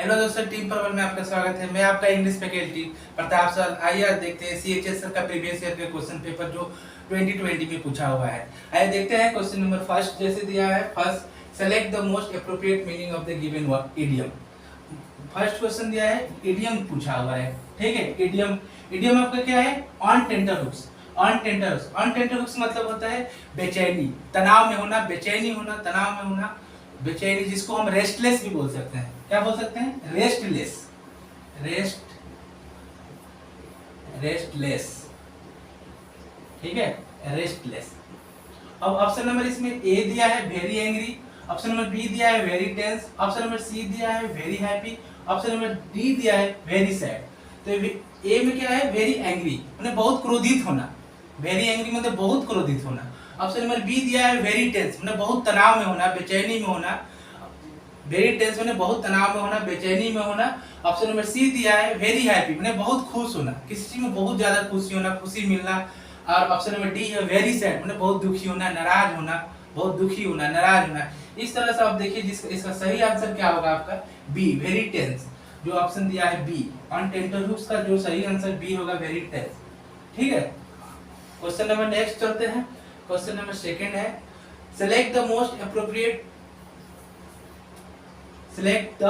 Hello दोस्तों, team परवल में आपका स्वागत है। मैं आपका इंग्लिश फैकल्टी प्रताप सर। आइए आज देखते हैं सीएचएस सर का प्रीवियस ईयर के क्वेश्चन पेपर जो 2020 में पूछा हुआ है। आइए देखते हैं क्वेश्चन नंबर फर्स्ट जैसे दिया है। First, select the most appropriate meaning of the given word idiom. First question दिया है, इडियम पूछा हुआ है। ठीक है, इडियम इडियम आपका क्या है? On tenter hooks. On tenter hooks, on tenter hooks मतलब होता है बेचैनी, तनाव में होना, बेचैनी होना, तनाव में होना, बेचैनी, जिसको हम रेस्टलेस भी बोल सकते हैं। क्या बोल सकते हैं? रेस्टलेस। रेस्टलेस। ठीक है, रेस्टलेस। अब ऑप्शन नंबर इसमें ए दिया है very angry, option number B दिया है very tense, option number C दिया है very happy, option number D दिया है वेरी सैड। तो ए में क्या है? वेरी एंग्री मतलब बहुत क्रोधित होना, वेरी एंग्री मतलब बहुत क्रोधित होना। ऑप्शन नंबर बी दिया है वेरी टेंस मतलब बहुत तनाव में होना, बेचैनी में होना, वेरी टेंस मतलब बहुत तनाव में होना, बेचैनी में होना। ऑप्शन नंबर सी दिया है वेरी हैप्पी मतलब बहुत खुश होना, किसी चीज में बहुत ज्यादा खुशी होना, खुशी मिलना। और ऑप्शन नंबर डी है वेरी सैड मतलब बहुत दुखी होना, नाराज होना, बहुत दुखी होना, नाराज होना। इस तरह से आप देखिए इसका सही आंसर क्या होगा आपका? B, very tense. जो ऑप्शन दिया है बी, ऑन टेंटर हुक्स का जो सही आंसर बी होगा, वेरी टेंस। ठीक है, क्वेश्चन नंबर नेक्स्ट चलते हैं। क्वेश्चन नंबर सेकंड है, select the most appropriate select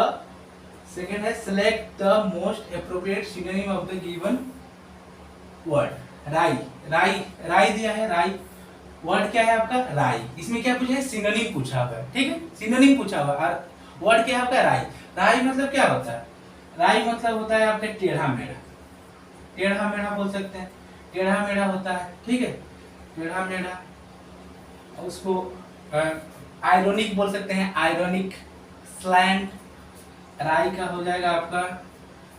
the most appropriate synonym of the given word। राई दिया है। राई वर्ड क्या है आपका? राई। इसमें क्या पूछा है? सिनोनिम पूछा हुआ है। ठीक है, सिनोनिम पूछा हुआ है। वर्ड क्या है आपका? राई। राई मतलब क्या होता है? राई मतलब होता है आपका टेढ़ा मेढ़ा। टेढ़ा मेढ़ा बोल सकते हैं, टेढ़ा मेढ़ा होता है। ठीक है, टेढ़ा मेढ़ा, उसको आयरोनिक बोल सकते हैं, आयरोनिक। स्लैंट, राई का हो जाएगा आपका,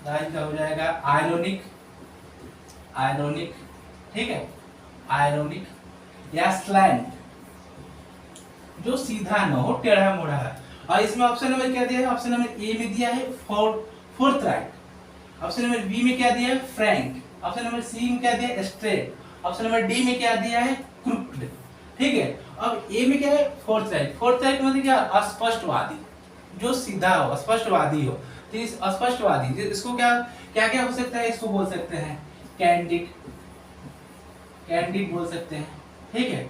राई का हो जाएगा आयरोनिक। आयरोनिक, ठीक है, आयरोनिक या स्लैंट, जो सीधा न हो, टेढ़ा मोढ़ा है। और इसमें ऑप्शन नंबर क्या दिया है? ऑप्शन नंबर ए में दिया है fourth right, option number B में क्या दिया है? फ्रैंक, ऑप्शन नंबर सी में क्या दिया है? स्ट्रेट, ऑप्शन नंबर डी में क्या दिया है? क्रुक्ड। ठीक है, अब ए में क्या है? Fourth right. फोर्थ राइट मतलब क्या? अस्पष्टवादी, जो सीधा हो, स्पष्टवादी हो। तो इस अस्पष्टवादी, इसको क्या क्या क्या हो सकता है? इसको बोल सकते हैं कैंडिड, कैंडिड बोल सकते हैं। ठीक है,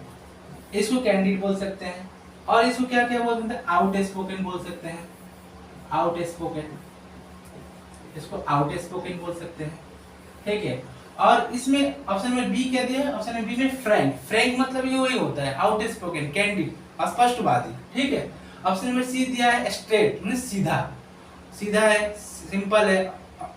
इसको कैंडिड बोल सकते हैं। और इसको क्या क्या बोल सकते हैं? आउट स्पोकन बोल सकते हैं, आउट स्पोकन, इसको आउट स्पोकन बोल सकते हैं। ठीक है, और इसमें ऑप्शन में बी क्या दिया है? ऑप्शन में बी में फ्रैंक। फ्रैंक मतलब ये वही होता है, आउट स्पोकन, कैंडिड, स्पष्टवादी। ठीक है, ऑप्शन नंबर सी दिया है स्ट्रेट मतलब सीधा, सीधा है, सिंपल है,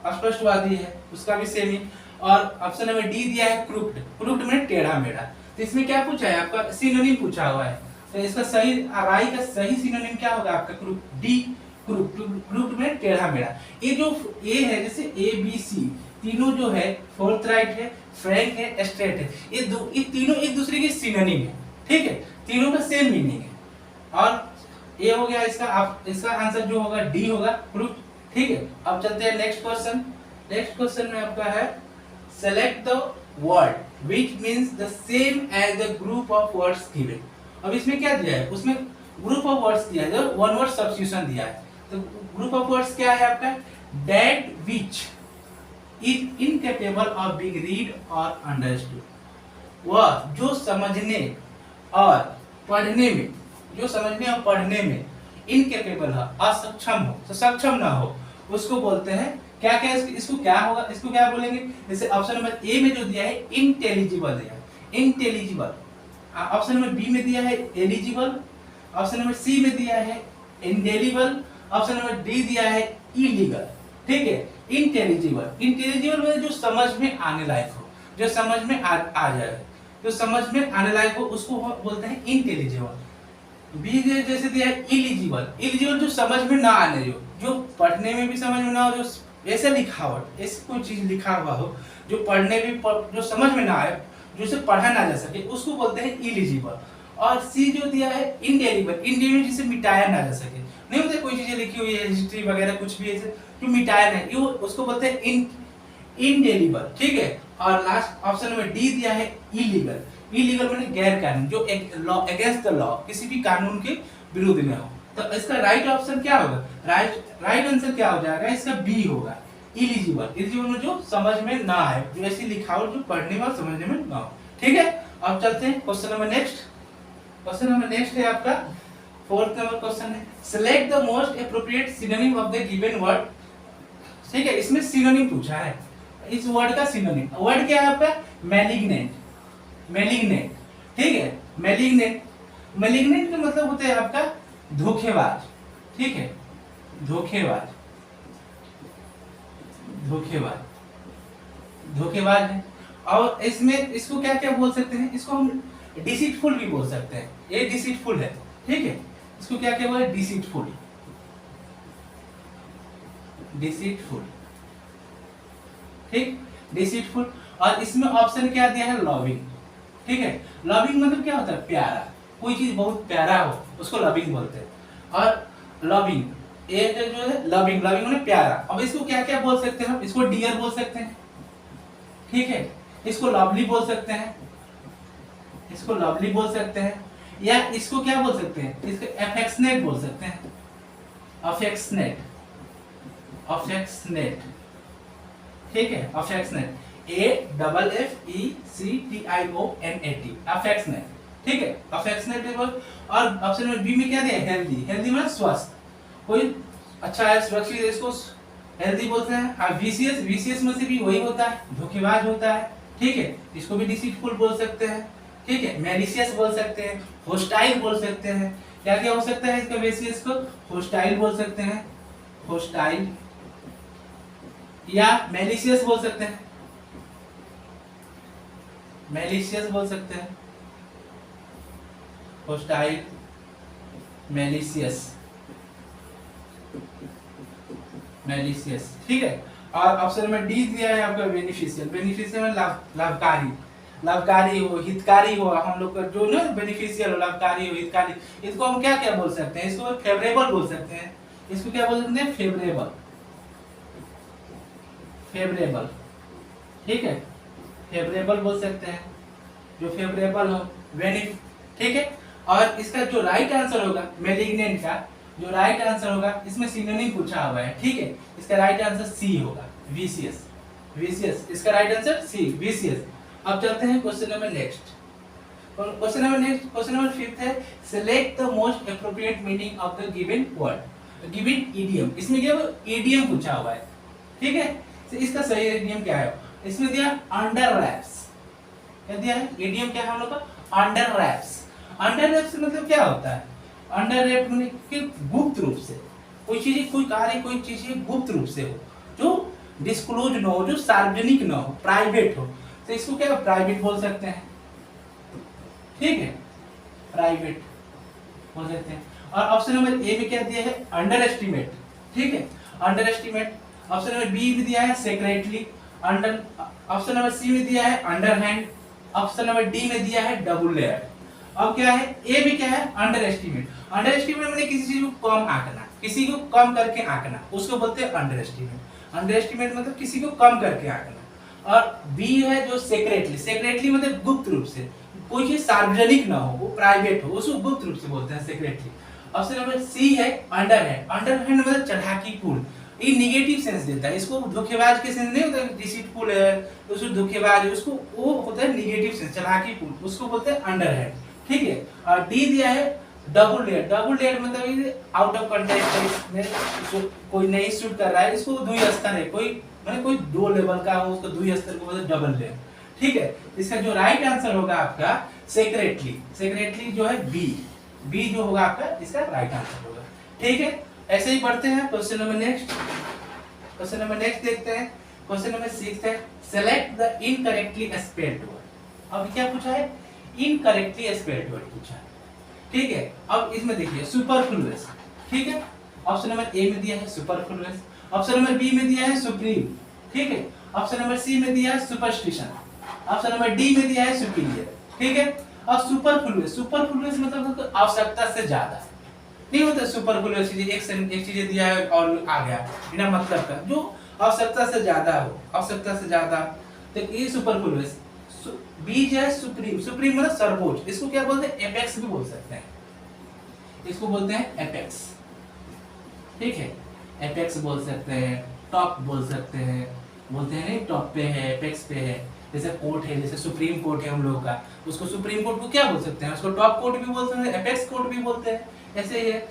अस्पष्टवादी है, उसका भी सेम ही। और ऑप्शन नंबर डी दिया है क्रुक्ड, क्रुक्ड मतलब टेढ़ा मेढ़ा। तो इसमें क्या पूछा है आपका? सिनोनिम पूछा हुआ है। तो इसका सही, राई का सही सिनोनिम क्या होगा आपका? डी, क्रुक्ड में टेढ़ा मेढ़ा। ये जो ए है, जैसे ए बी सी तीनों जो है, फोर्थ राइट है, फ्रैंक है, स्ट्रेट है, ये तीनों एक दूसरे के सिनोनिम है। ठीक है, तीनों का सेम मीनिंग है। और ये हो गया इसका, आप इसका आंसर जो होगा डी होगा, प्रूफ। ठीक है, अब चलते हैं नेक्स्ट क्वेश्चन। नेक्स्ट क्वेश्चन में आपका है, select the word which means the same as the group of words given. अब इसमें क्या दिया है? उसमें ग्रुप ऑफ वर्ड्स दिया है, वन वर्ड सब्स्टिट्यूशन दिया है। तो ग्रुप ऑफ वर्ड्स क्या है आपका? That which is incapable of being read और अंडरस्टूड। वह जो समझने और पढ़ने में, जो समझने और पढ़ने में इनकेपेबल है, असक्षम हो, सक्षम ना हो, उसको बोलते हैं क्या क्या? इसको क्या होगा? इसको क्या बोलेंगे? जैसे ऑप्शन नंबर ए में जो दिया है इंटेलिजिबल दिया है, इंटेलिजिबल। ऑप्शन नंबर बी में दिया है एलिजिबल, ऑप्शन नंबर सी में दिया है इंडेलिबल, ऑप्शन नंबर डी दिया है इलीगल। ठीक है, इंटेलिजिबल, इंटेलिजिबल मतलब जो समझ में आने लायक हो, जो समझ में आ जाए, जो समझ में आने लायक हो, उसको बोलते हैं इंटेलिजिबल। बी जैसे दिया है इलिजिबल, इलिजिबल जो समझ में ना आने, जो पढ़ने में भी समझ में ना हो, जो ऐसे लिखावट, ऐसी कोई चीज लिखा हुआ हो जो पढ़ने भी जो समझ में ना आए, जो उसे पढ़ा ना जा सके, उसको बोलते हैं इलिजिबल। और सी जो दिया है इंडेलिबल, इंडेलिबल जिसे मिटाया ना जा सके, नहीं होता कोई चीजें लिखी हुई है, हिस्ट्री वगैरह कुछ भी ऐसे जो मिटाया नहीं, वो उसको बोलते हैं इंडेलिबल। ठीक है, और लास्ट ऑप्शन नंबर डी दिया है इलीगल। इलीगल माने गैर कानूनी, जो लॉ अगेंस्ट द लॉ, किसी भी कानून के विरुद्ध में हो। तो इसका राइट ऑप्शन क्या होगा, राइट आंसर क्या हो जाएगा इसका, बी होगा, इलिजिबल। इलिजिबल में जो समझ में ना आए, जो ऐसी लिखा हो जो पढ़ने में और समझने में ना हो। ठीक है, अब चलते हैं question number next. Question number next है आपका 4th नंबर क्वेश्चन है, select the most appropriate synonym of the given word. ठीक है, इसमें सिनोनिम पूछा है, इस वर्ड का सिनोनिम। वर्ड क्या है आपका, मैलिग्नेंट, मैलिग्नेंट। ठीक है, मैलिग्नेंट, मैलिग्नेंट का मतलब होता है आपका धोखेबाज। ठीक है, धोखेबाज, धोखेबाज, धोखेबाज है। और इसमें इसको क्या क्या बोल सकते हैं, इसको हम डिसीटफुल भी बोल सकते हैं, ये डिसीटफुल है। ठीक है, इसको क्या क्या बोले, डिसीटफुल, डिसीटफुल। ठीक, डिसीटफुल। और इसमें ऑप्शन क्या दिया है, लविंग। ठीक है, लविंग मतलब क्या होता है, प्यारा, कोई चीज बहुत प्यारा हो उसको लविंग बोलते हैं। और लविंग, ये जो है लविंग, लविंग मतलब प्यारा। अब इसको क्या क्या बोल सकते हैं हम, इसको डियर बोल सकते हैं। ठीक है, इसको लवली बोल सकते हैं, इसको लवली बोल सकते हैं, या इसको क्या बोल सकते हैं, इसको अफेक्शनेट बोल सकते हैं, अफेक्शनेट, अफेक्शनेट। ठीक है, अफेक्शनेट, AFFECTIONAT, अफेक्शनेट। ठीक है, अफेक्शनेट। और ऑप्शन नंबर बी में क्या दिया है, हेल्दी, हेल्दी मतलब स्वस्थ, कोई अच्छा है, सुरक्षित है, इसको हेल्दी बोलते हैं। और विशियस, विशियस में से भी वही होता है, धोखेबाज होता है। ठीक है, इसको भी डिसीटफुल बोल सकते हैं। ठीक है, मैलिशियस बोल सकते हैं, होस्टाइल बोल सकते हैं। क्या क्या हो सकता है इसका, विशियस को होस्टाइल बोल सकते हैं, होस्टाइल, या मैलिशियस बोल सकते हैं, मैलिशियस बोल सकते हैं, होस्टाइल, मैलिशियस, मैलिशियस। ठीक है, और ऑप्शन में डी दिया है आपका बेनिफिशियल, बेनिफिशियल में लाभकारी, लाभकारी हो, हितकारी हो, हम लोग का जो ना बेनिफिशियल हो, लाभकारी हो, हितकारी, इसको हम क्या क्या बोल सकते हैं, इसको फेवरेबल बोल सकते हैं। इसको क्या बोल सकते हैं, फेवरेबल, फेवरेबल। ठीक है, फेवरेबल बोल सकते हैं, जो फेवरेबल हो, बेनिफिट। ठीक है, और इसका जो राइट आंसर होगा मैलिग्नेंट का, जो राइट आंसर होगा, इसमें सिनोनिम पूछा हुआ है। ठीक है, इसका राइट आंसर सी होगा, विशियस, विशियस। इसका राइट आंसर सी, विशियस। अब चलते हैं question number next. Question number next, question number 5th है, select the most appropriate meaning of the given word, given idiom. इसमें क्या इडियम पूछा हुआ है। ठीक है, तो इसका सही इडियम क्या है, इसमें दिया अंडर रैप्स। क्या दिया है, इडियम क्या है हम लोग का, अंडर रैप्स। अंडर रैप्स मतलब क्या होता है, अंडर रैप मतलब कि गुप्त रूप से कोई चीज, कोई कार्य, कोई चीज गुप्त रूप से हो, जो डिस्क्लोज न हो, जो सार्वजनिक न हो, प्राइवेट हो, तो इसको क्या प्राइवेट बोल सकते हैं। ठीक है, प्राइवेट बोल सकते हैं। और ऑप्शन नंबर ए में क्या दिया है, अंडर एस्टिमेट। ठीक है, underestimate. Option number B में दिया है secretly, under. Option number C में दिया है underhand. Option number D में दिया है डबल लेयर। अब क्या है, ए में क्या है, अंडर एस्टिमेट। अंडर एस्टिमेट मतलब किसी चीज को कम आंकना, किसी को कम करके आंकना, उसको बोलते हैं अंडर एस्टिमेट। अंडर एस्टिमेट मतलब किसी को कम करके आंकना। और बी है जो सेक्रेटली, सेक्रेटली मतलब गुप्त रूप से, कोई चीज सार्वजनिक ना हो, वो प्राइवेट हो, उसको गुप्त रूप से बोलते हैं सेक्रेटली। ऑप्शन नंबर सी है अंडर हैंड। अंडर हैंड मतलब चालाकीपूर्ण, ये निगेटिव सेंस देता है, इसको धोखेबाज के सेंस नहीं होता, डिसीटफुल है तो उसको धोखेबाज है, उसको वो होता है निगेटिव सेंस, चालाकीपूर्ण, उसको बोलते हैं अंडर हैंड। ठीक है, और डी दिया है डबल लेयर। डबल लेयर मतलब आउट ऑफ कंटेक्स्ट में कोई नहीं शूट कर रहा है, इसको द्वि स्तर है, कोई मतलब कोई दो लेवल का हो, उसको द्वि स्तर को बोलते हैं डबल लेयर। ठीक है, इसका जो राइट आंसर होगा आपका सेक्रेटली, सेक्रेटली जो है बी, बी जो होगा आपका इसका राइट आंसर होगा। ठीक है, ऐसे ही बढ़ते हैं question number next. Question number next देखते हैं, क्वेश्चन नंबर 6 है, select the incorrectly spelled word. अब क्या पूछा है, इनकरेक्टली स्पेल्ड वर्ड पूछा है। ठीक है, अब इसमें देखिए सुपरफ्लुअस। ठीक है, ऑप्शन नंबर ए में दिया है सुपरफ्लुअस। ऑप्शन नंबर बी में दिया है सुप्रीम। ठीक है, ऑप्शन नंबर सी में दिया है सुपरस्टिशन। ऑप्शन नंबर डी में दिया है सुपीरियर। ठीक है, अब सुपरफ्लुअस, सुपरफ्लुअस मतलब आवश्यकता से ज्यादा नहीं होता। सुपरफ्लुअस चीज एक चीज दिया है और आ गया बिना मतलब का, जो आवश्यकता से ज्यादा हो, आवश्यकता से ज्यादा, तो ये सुपरफ्लुअस। बी जो है सुप्रीम, सुप्रीम मतलब सर्वोच्च, इसको क्या बोलते हैं, एपेक्स भी बोल सकते हैं। इसको बोलते हैं एपेक्स, ठीक है, एपेक्स बोल सकते हैं, टॉप बोल सकते हैं, बोलते हैं नहीं टॉप पे है, एपेक्स पे है। जैसे कोर्ट है, जैसे सुप्रीम कोर्ट है हम लोगों का, उसको सुप्रीम कोर्ट को क्या बोल सकते हैं, उसको टॉप कोर्ट भी बोलते हैं, एपेक्स कोर्ट भी बोलते हैं, ऐसे ही है।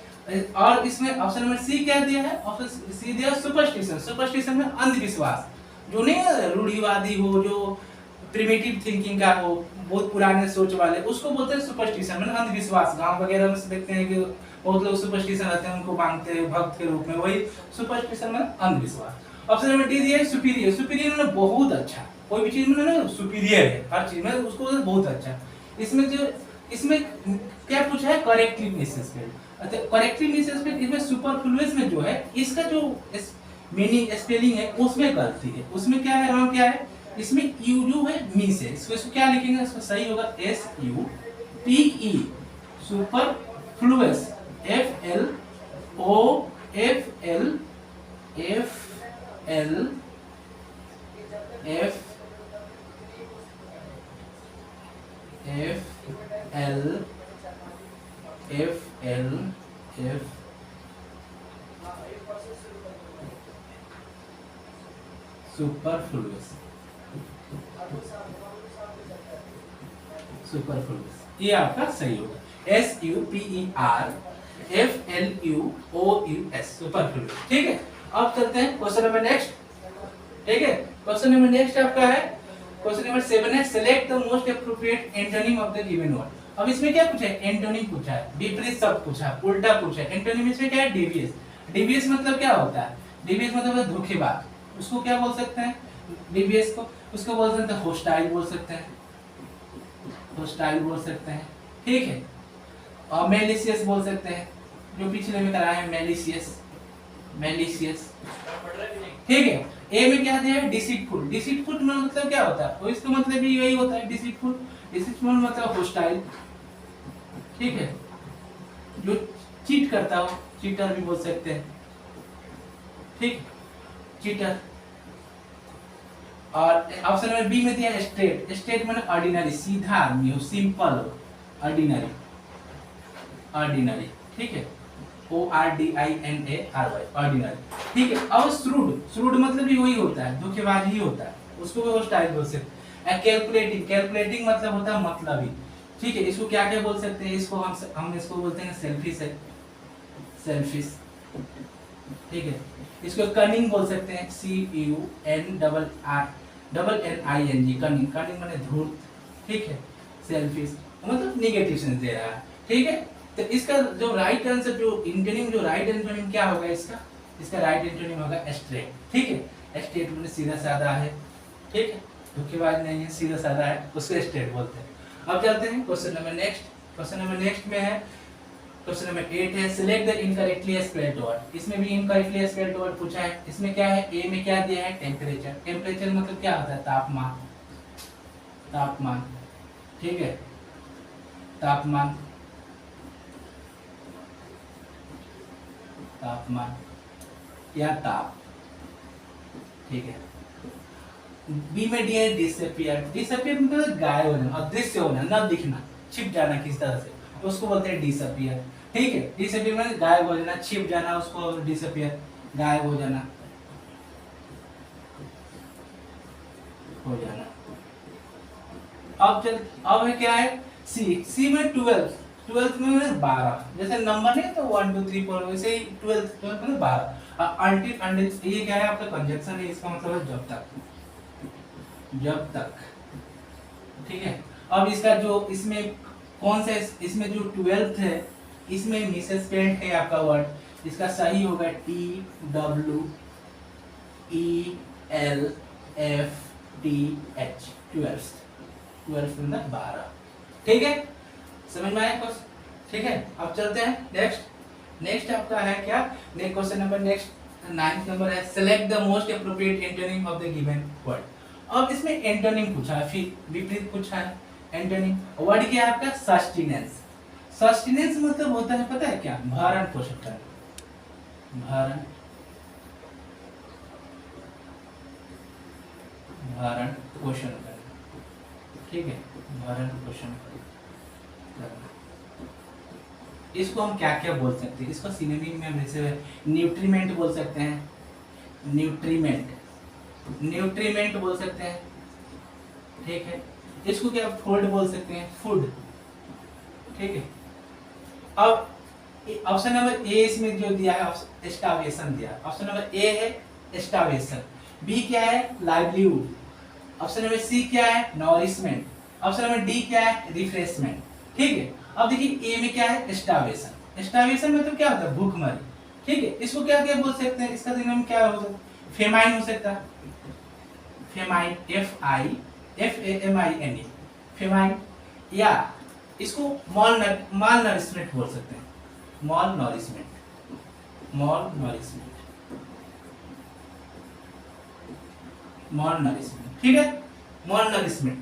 और इसमें ऑप्शन नंबर सी क्या दिया है, ऑप्शन सी दिया सुपरस्टिशन। सुपरस्टिशन में अंधविश्वास, जो नहीं रूढ़िवादी हो, जो प्रिमिटिव थिंकिंग का हो, बहुत पुराने सोच वाले, उसको बोलते हैं सुपरस्टिशन, मतलब अंधविश्वास। गांव वगैरह में देखते हैं कि बहुत लोग सुपरस्टिशन रहते हैं, उनको मानते हैं भक्त के रूप में, वही सुपरस्टिशन में अंधविश्वास। ऑप्शन नंबर डी दिया है सुपीरियर। सुपीरियर मतलब बहुत अच्छा, कोई भी चीज में ना सुपीरियर है, हर चीज में उसको बहुत अच्छा। इसमें जो इसमें क्या पूछा है, करेक्टिवनेस स्पेल। अच्छा, करेक्टिवनेस स्पेल इसमें सुपरफ्लुअस में जो है, इसका जो मीनिंग स्पेलिंग है उसमें गलती है। उसमें क्या है, रॉन्ग क्या है, इसमें यू जो है मी से, इसको क्या लिखेंगे, इसको सही होगा S U P E, superfluous, F L O F L F L F F L F L F superfluous, superfluous, ये आपका सही होगा, S U P E R F L U O U S, superfluous, ठीक है। अब चलते हैं question number next, ठीक है। क्वेश्चन नंबर नेक्स्ट आपका है क्वेश्चन नंबर 7 है, select the most appropriate antonym of the given word. अब इसमें क्या पूछा है, एंटोनिम पूछा है, विपरीत शब्द पूछा है, उल्टा पूछा है। एंटोनिम इसमें क्या है, डेवियस। डेवियस मतलब क्या होता है, डेवियस मतलब धोखेबाज, उसको क्या बोल सकते हैं, डेवियस को, उसको बोल सकते हैं होस्टाइल बोल सकते हैं, होस्टाइल बोल सकते हैं, ठीक है। और मेलिशियस बोल सकते हैं, जो पिछले में कराया है मेलिशियस, मेलिशियस, ठीक है। ए में क्या दिया है, डिसीटफुल। डिसीटफुल मतलब क्या होता है, तो इसका मतलब भी यही होता है, डिसीटफुल। डिसीटफुल मतलब होस्टाइल, ठीक है, जो चीट करता हो, चीटर भी बोल सकते हैं, ठीक, चीटर। और ऑप्शन नंबर बी में दिया है स्ट्रेट। स्ट्रेट मतलब ऑर्डिनरी, सीधा आदमी हो, सिंपल हो, ऑर्डिनरी, ऑर्डिनरी, ठीक है, O R D I N A R Y, ordinary, ठीक है। अब श्रूड, श्रूड मतलब भी वही होता है, धोखेबाज ही होता है, उसको भी होस्टाइल बोल सकते हैं। कैलकुलेटिंग, कैलकुलेटिंग मतलब होता है मतलबी, ठीक है। इसको क्या क्या बोल सकते हैं, इसको हम इसको बोलते हैं सेल्फिश है, सेल्फिश, ठीक है। इसको कनिंग बोल सकते हैं, CUNNING, कनिंग, कनिंग माने धूर्त, ठीक है। सेल्फिश मतलब नेगेटिव सेंस दे रहा है, ठीक है। तो इसका जो राइट आंसर, जो एंटोनिम, जो राइट एंटोनिम क्या होगा इसका, इसका राइट एंटोनिम होगा स्ट्रेट, ठीक है। स्ट्रेट मतलब सीधा साधा है, ठीक है, धोखेबाज नहीं है, सीधा साधा है, उसको स्ट्रेट बोलते हैं। अब चलते हैं question number next. Question number next में है क्वेश्चन नंबर 8 है, select the incorrectly spelled word. इसमें भी इनकरेक्टली स्पेल्ड वर्ड पूछा है। इसमें क्या है, ए में क्या दिया है, टेम्परेचर। टेम्परेचर मतलब क्या होता है, तापमान, तापमान, ठीक है, तापमान, तापमान या ताप, ठीक है। बी में दिया है डिसअपियर। डिसअपियर मतलब गायब होना, अदृश्य होना, न दिखना, छिप जाना किस तरह से, उसको बोलते हैं डिसअपियर, ठीक है। डिसअपियर मतलब गायब हो जाना, छिप जाना, उसको डिसअपियर, गायब हो जाना, हो जाना। अब है क्या है, सी। सी में 12, 12 में 12, जैसे नंबर नहीं तो 1 2 3 4, वैसे ही 12 मतलब 12। अल्टिल अंटिल ये क्या है, आपका कंजक्शन है, इसका मतलब है जब तक, जब तक, ठीक है। अब इसका जो इसमें कौन सा, इसमें जो 12th है, इसमें मिसस्पेल्ड है आपका वर्ड, इसका सही होगा TWELFTH, 12th, 12th मतलब 12, ठीक है, समझ में आया कुछ, ठीक है। अब चलते हैं नेक्स्ट। नेक्स्ट आपका है क्या, next question number next 9th number है, select the most appropriate antonym of the given word. अब इसमें एंटोनिम पूछा है, फिर विपरीत पूछा है। एंटोनिम वर्ड क्या है आपका, सस्टेनेंस। सस्टेनेंस मतलब होता है पता है क्या, भरण पोषण करना, भरण, भरण पोषण करना, ठीक है, भरण पोषण करना, इसको हम क्या क्या बोल सकते हैं, इसको सिनोनिम में हम जैसे न्यूट्रीमेंट बोल सकते हैं, न्यूट्रीमेंट बोल सकते हैं, ठीक है। इसको क्या फूड बोल सकते हैं, फूड, ठीक है। अब ऑप्शन नंबर ए इसमें जो दिया है स्टार्वेशन दिया, ऑप्शन नंबर ए है स्टार्वेशन, बी क्या है लाइवलीहुड, ऑप्शन नंबर सी क्या है नॉरिशमेंट, ऑप्शन नंबर डी क्या है रिफ्रेशमेंट, ठीक है। अब देखिए ए में क्या है स्टार्वेशन, स्टार्वेशन मतलब क्या होता है भूखमरी, ठीक है। इसको क्या क्या बोल सकते हैं, इसका सिनोनिम क्या हो सकता है, फेमाइन हो सकता है, फेमाइन FAMINE फेमाइन, या इसको माल नरिशमेंट बोल सकते हैं, माल नरिशमेंट, ठीक है, माल नरिशमेंट।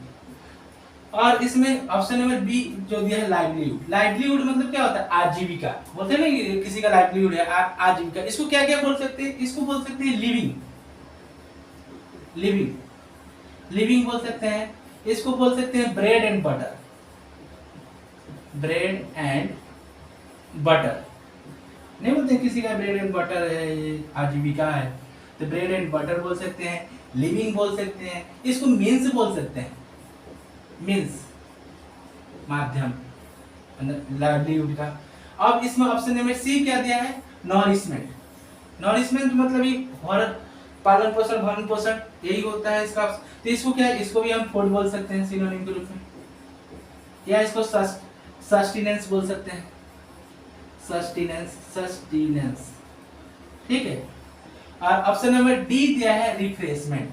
और इसमें ऑप्शन नंबर बी जो दिया है लाइवलीहुड, लाइवलीहुड मतलब क्या होता है आजीविका, बोलते हैं ना कि किसी का लाइवलीहुड है आजीविका, इसको क्या क्या बोल सकते हैं, इसको बोल सकते हैं लिविंग बोल सकते हैं, इसको बोल सकते हैं ब्रेड एंड बटर, नहीं बोलते किसी का ब्रेड एंड बटर है ये आजीविका है, तो ब्रेड एंड बटर बोल सकते हैं, लिविंग बोल सकते हैं, इसको मीन्स बोल सकते हैं, मीन्स माध्यम लाइवलीहुड का। अब इसमें ऑप्शन नंबर सी क्या दिया है नॉरिशमेंट, नॉरिशमेंट मतलब ही पालन पोषण भरण पोषण यही होता है इसका, तो इसको क्या है, इसको भी हम फूड बोल सकते हैं सिनोनिम के रूप में, या इसको सस्टेनेंस बोल सकते हैं, सस्टेनेंस, ठीक है। और ऑप्शन नंबर डी दिया है रिफ्रेशमेंट,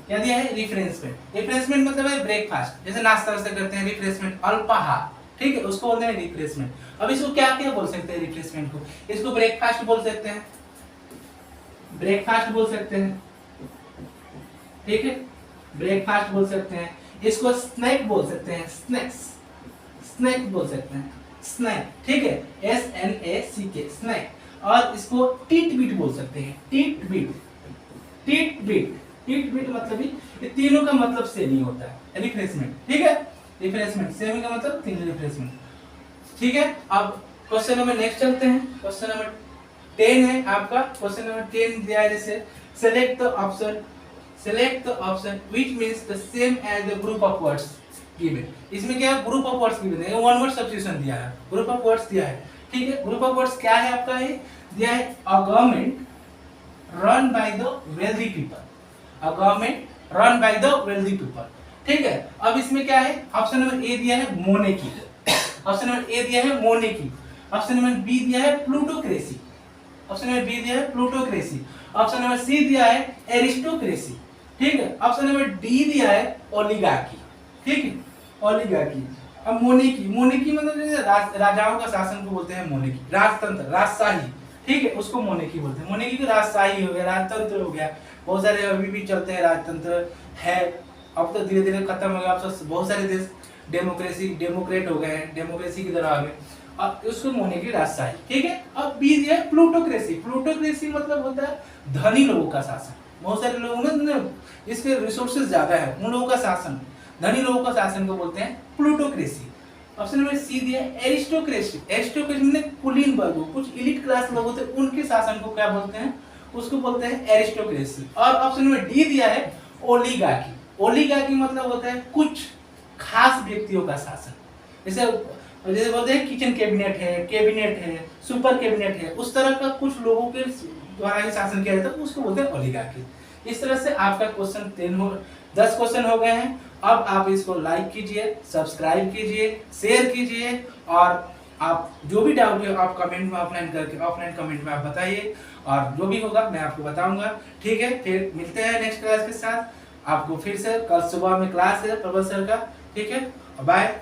क्या दिया है रिफ्रेशमेंट मतलब है ब्रेकफास्ट, जैसे नाश्ता वास्ता करते हैं रिफ्रेशमेंट, अल्पाहार, ठीक है, उसको बोलते हैं रिफ्रेशमेंट। अब इसको क्या क्या बोल सकते हैं रिफ्रेशमेंट को, इसको ब्रेकफास्ट बोल सकते हैं, ठीक है, ब्रेकफास्ट बोल सकते हैं, इसको स्नैक बोल सकते हैं, स्नैक बोल सकते हैं, स्नैक, ठीक है, SNACK स्नैक। और इसको टीट बीट बोल सकते हैं, टीट बीट मतलब ही ये तीनों का मतलब सेम ही होता है, रिफ्रेशमेंट, ठीक है, रिफ्रेशमेंट सेम का मतलब तीन रिफ्रेशमेंट, ठीक है। अब क्वेश्चन नंबर नेक्स्ट चलते हैं, क्वेश्चन नंबर 10 है आपका, क्वेश्चन नंबर 10 दिया है जैसे select the option which means the same as the group of words given, इसमें क्या है ग्रुप ऑफ वर्ड्स गिवन है, वन वर्ड सब्स्टिट्यूशन दिया है, ग्रुप ऑफ वर्ड्स दिया है, ठीक है। ग्रुप ऑफ वर्ड्स क्या है आपका, ये दिया है a government run by the wealthy people, a government run by the wealthy people, ठीक है। अब इसमें क्या है, ऑप्शन नंबर ए दिया है मोनेकी, ऑप्शन नंबर ए दिया है मोनेकी, ऑप्शन नंबर बी दिया है प्लूटोक्रेसी, ऑप्शन नंबर बी दिया है प्लूटोक्रेसी, ऑप्शन नंबर सी दिया है एरिस्टोक्रेसी, ठीक है, ऑप्शन नंबर डी दिया है ओलिगार्की, ठीक है, ओलिगार्की। अब मोनेकी मतलब राजाओं का शासन को बोलते हैं मोनेकी, राजतंत्र राजशाही, ठीक है, उसको मोनेकी बोलते हैं, मोनेकी को राजशाही हो गया, राजतंत्र हो गया, बहुत सारे अभी भी चलते हैं राजतंत्र है, अब तो धीरे धीरे खत्म हो गया, अब तो बहुत सारे देश डेमोक्रेट हो गए हैं, डेमोक्रेसी की तरह आ गए, अब उसको मोनेकी राजशाही, ठीक है। अब बी दिया है प्लूटोक्रेसी मतलब होता है धनी लोगों का शासन, बहुत सारे लोग ना जिसके रिसोर्सेज ज्यादा है उन लोगों का शासन, धनी लोगों का शासन को बोलते हैं प्लूटोक्रेसी। ऑप्शन नंबर सी दिया है एरिस्टोक्रेसी, मतलब कुलीन वर्ग, कुछ एलिट क्लास लोग होते हैं उनके शासन को क्या बोलते हैं, उसको बोलते हैं एरिस्टोक्रेसी। और ऑप्शन नंबर डी दिया है ओलिगार्की मतलब होता है कुछ खास व्यक्तियों का शासन, जैसे बोलते हैं किचन कैबिनेट है, सुपर कैबिनेट है, उस तरह का कुछ लोगों के द्वारा ही शासन किया जाता है, उसको बोलते हैं ओलिगार्की। इस तरह से आपका क्वेश्चन 10 क्वेश्चन हो गए हैं। अब आप इसको लाइक कीजिए, सब्सक्राइब कीजिए, शेयर कीजिए, और आप जो भी डाउट है आप कमेंट में ऑफलाइन कमेंट में आप बताइए, और जो भी होगा मैं आपको बताऊंगा, ठीक है। फिर मिलते हैं नेक्स्ट क्लास के साथ, आपको फिर से कल सुबह में क्लास है प्रबल सर का, ठीक है, बाय।